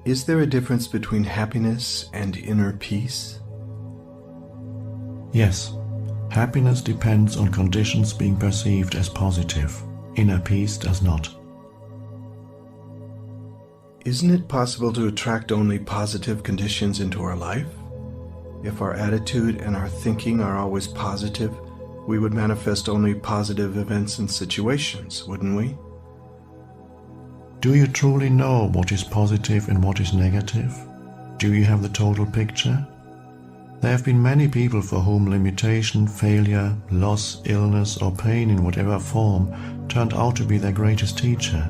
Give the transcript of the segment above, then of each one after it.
Is there a difference between happiness and inner peace? Yes. Happiness depends on conditions being perceived as positive. Inner peace does not. Isn't it possible to attract only positive conditions into our life? If our attitude and our thinking are always positive, we would manifest only positive events and situations, wouldn't we? Do you truly know what is positive and what is negative? Do you have the total picture? There have been many people for whom limitation, failure, loss, illness, or pain in whatever form turned out to be their greatest teacher.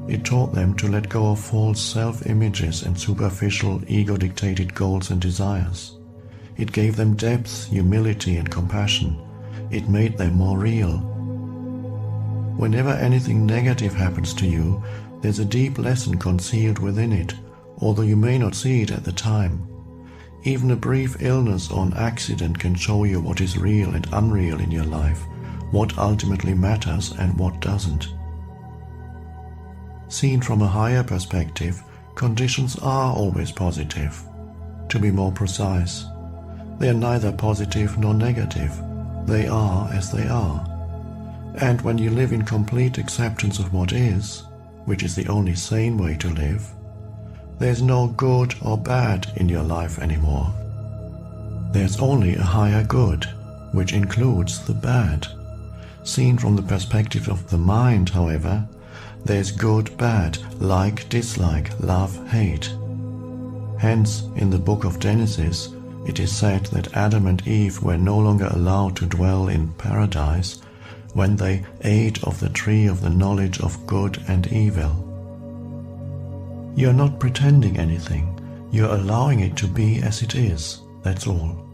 It taught them to let go of false self-images and superficial, ego-dictated goals and desires. It gave them depth, humility, and compassion. It made them more real. Whenever anything negative happens to you, there's a deep lesson concealed within it, although you may not see it at the time. Even a brief illness or an accident can show you what is real and unreal in your life, what ultimately matters and what doesn't. Seen from a higher perspective, conditions are always positive. To be more precise, they are neither positive nor negative. They are as they are. And when you live in complete acceptance of what is, which is the only sane way to live, there's no good or bad in your life anymore. There's only a higher good, which includes the bad. Seen from the perspective of the mind, however, there's good, bad, like, dislike, love, hate. Hence, in the book of Genesis, it is said that Adam and Eve were no longer allowed to dwell in paradise when they ate of the tree of the knowledge of good and evil. You're not pretending anything, you're allowing it to be as it is, that's all.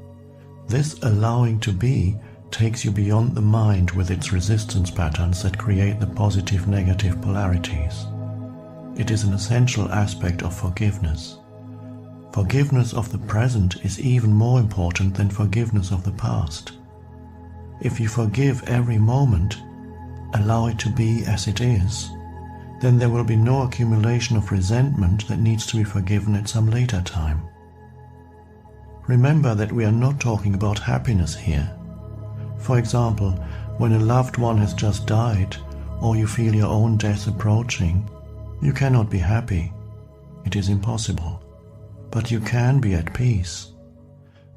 This allowing to be takes you beyond the mind with its resistance patterns that create the positive-negative polarities. It is an essential aspect of forgiveness. Forgiveness of the present is even more important than forgiveness of the past. If you forgive every moment, allow it to be as it is, then there will be no accumulation of resentment that needs to be forgiven at some later time. Remember that we are not talking about happiness here. For example, when a loved one has just died, or you feel your own death approaching, you cannot be happy. It is impossible. But you can be at peace.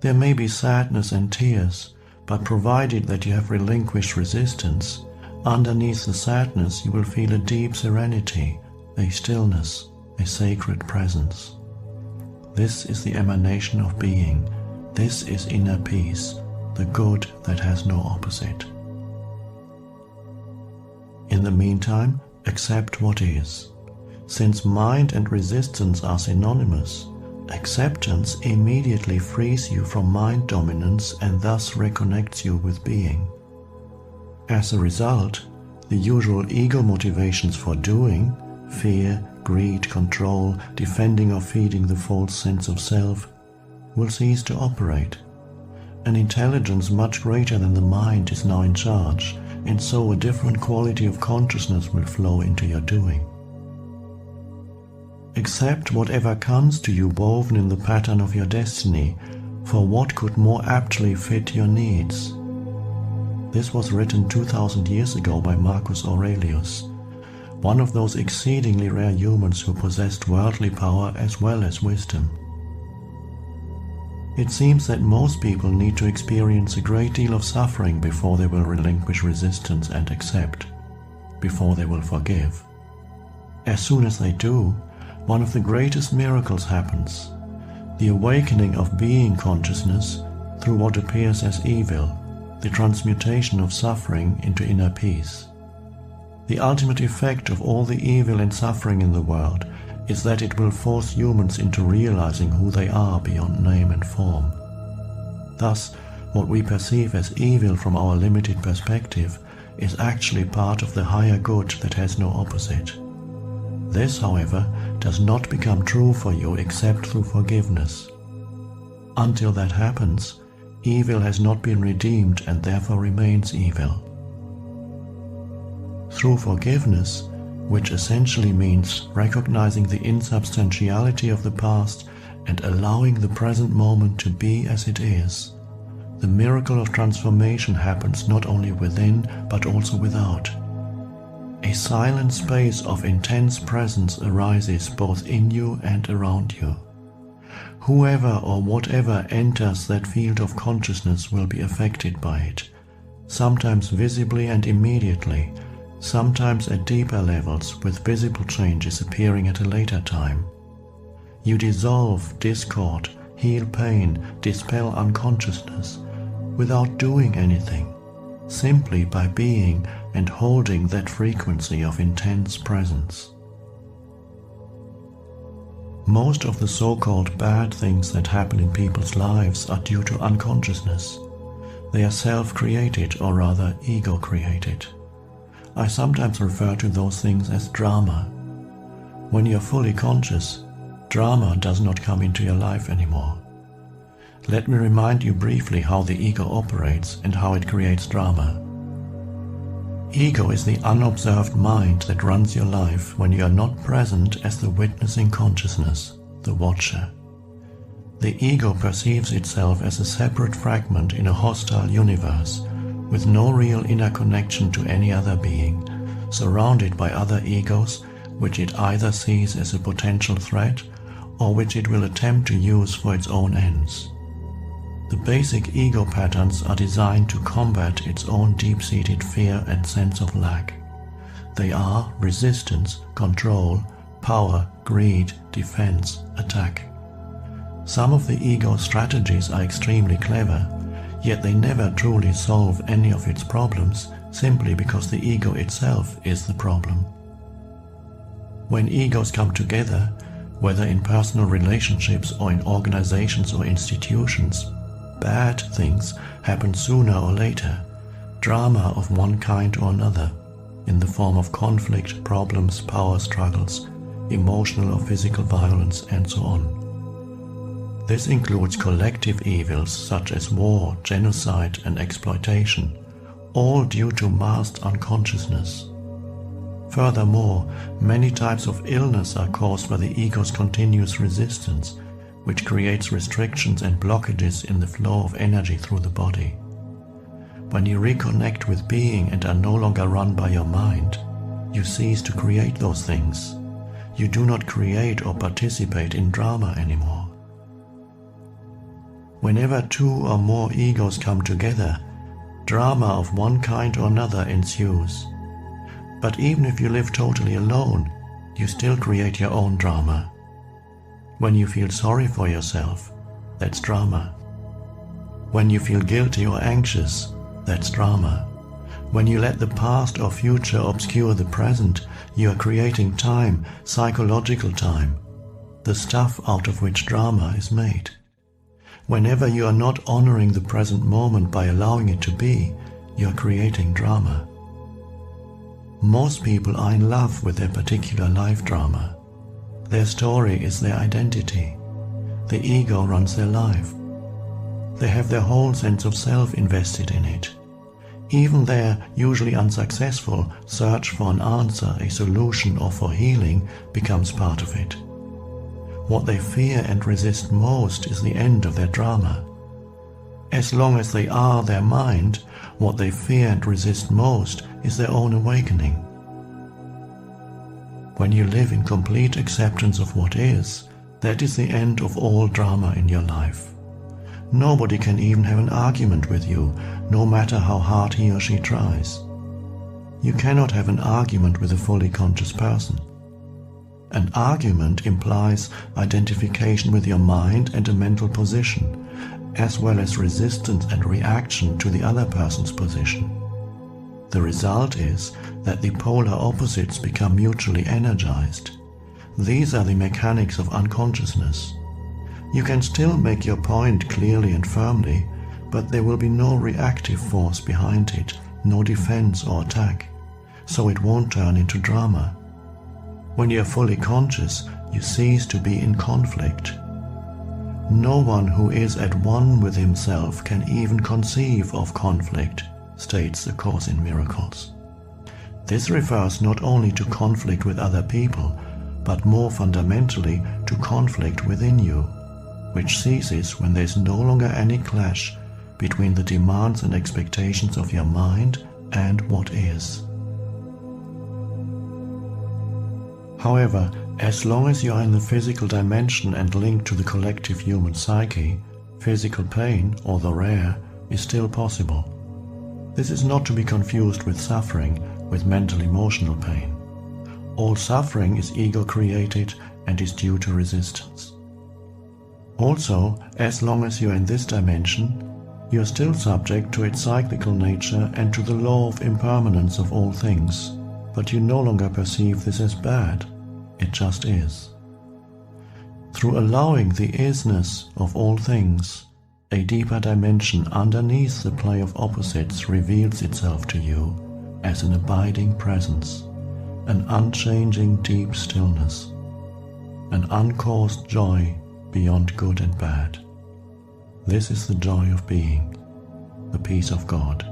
There may be sadness and tears, but provided that you have relinquished resistance, underneath the sadness you will feel a deep serenity, a stillness, a sacred presence. This is the emanation of being. This is inner peace, the good that has no opposite. In the meantime, accept what is. Since mind and resistance are synonymous, acceptance immediately frees you from mind dominance and thus reconnects you with being. As a result, the usual ego motivations for doing, fear, greed, control, defending or feeding the false sense of self, will cease to operate. An intelligence much greater than the mind is now in charge, and so a different quality of consciousness will flow into your doing. Accept whatever comes to you woven in the pattern of your destiny, for what could more aptly fit your needs? This was written 2000 years ago by Marcus Aurelius, one of those exceedingly rare humans who possessed worldly power as well as wisdom. It seems that most people need to experience a great deal of suffering before they will relinquish resistance and accept, before they will forgive. As soon as they do, one of the greatest miracles happens, the awakening of being consciousness through what appears as evil, the transmutation of suffering into inner peace. The ultimate effect of all the evil and suffering in the world is that it will force humans into realizing who they are beyond name and form. Thus, what we perceive as evil from our limited perspective is actually part of the higher good that has no opposite. This, however, does not become true for you except through forgiveness. Until that happens, evil has not been redeemed and therefore remains evil. Through forgiveness, which essentially means recognizing the insubstantiality of the past and allowing the present moment to be as it is. The miracle of transformation happens not only within but also without. A silent space of intense presence arises both in you and around you. Whoever or whatever enters that field of consciousness will be affected by it, sometimes visibly and immediately, sometimes at deeper levels with visible changes appearing at a later time. You dissolve discord, heal pain, dispel unconsciousness without doing anything, simply by being and holding that frequency of intense presence. Most of the so-called bad things that happen in people's lives are due to unconsciousness. They are self-created, or rather ego-created. I sometimes refer to those things as drama. When you're fully conscious, drama does not come into your life anymore. Let me remind you briefly how the ego operates and how it creates drama. Ego is the unobserved mind that runs your life when you are not present as the witnessing consciousness, the watcher. The ego perceives itself as a separate fragment in a hostile universe, with no real inner connection to any other being, surrounded by other egos which it either sees as a potential threat or which it will attempt to use for its own ends. The basic ego patterns are designed to combat its own deep-seated fear and sense of lack. They are resistance, control, power, greed, defense, attack. Some of the ego's strategies are extremely clever, yet they never truly solve any of its problems simply because the ego itself is the problem. When egos come together, whether in personal relationships or in organizations or institutions, bad things happen sooner or later, drama of one kind or another, in the form of conflict, problems, power struggles, emotional or physical violence, and so on. This includes collective evils such as war, genocide, and exploitation, all due to masked unconsciousness. Furthermore, many types of illness are caused by the ego's continuous resistance, which creates restrictions and blockages in the flow of energy through the body. When you reconnect with being and are no longer run by your mind, you cease to create those things. You do not create or participate in drama anymore. Whenever two or more egos come together, drama of one kind or another ensues. But even if you live totally alone, you still create your own drama. When you feel sorry for yourself, that's drama. When you feel guilty or anxious, that's drama. When you let the past or future obscure the present, you are creating time, psychological time, the stuff out of which drama is made. Whenever you are not honoring the present moment by allowing it to be, you are creating drama. Most people are in love with their particular life drama. Their story is their identity. The ego runs their life. They have their whole sense of self invested in it. Even their, usually unsuccessful, search for an answer, a solution, or for healing becomes part of it. What they fear and resist most is the end of their drama. As long as they are their mind, what they fear and resist most is their own awakening. When you live in complete acceptance of what is, that is the end of all drama in your life. Nobody can even have an argument with you, no matter how hard he or she tries. You cannot have an argument with a fully conscious person. An argument implies identification with your mind and a mental position, as well as resistance and reaction to the other person's position. The result is that the polar opposites become mutually energized. These are the mechanics of unconsciousness. You can still make your point clearly and firmly, but there will be no reactive force behind it, no defense or attack, so it won't turn into drama. When you are fully conscious, you cease to be in conflict. No one who is at one with himself can even conceive of conflict, states the Course in Miracles. This refers not only to conflict with other people, but more fundamentally to conflict within you, which ceases when there is no longer any clash between the demands and expectations of your mind and what is. However, as long as you are in the physical dimension and linked to the collective human psyche, physical pain, or the rare, is still possible. This is not to be confused with suffering, with mental-emotional pain. All suffering is ego-created and is due to resistance. Also, as long as you are in this dimension, you are still subject to its cyclical nature and to the law of impermanence of all things, but you no longer perceive this as bad, it just is. Through allowing the isness of all things, a deeper dimension underneath the play of opposites reveals itself to you as an abiding presence, an unchanging deep stillness, an uncaused joy beyond good and bad. This is the joy of being, the peace of God.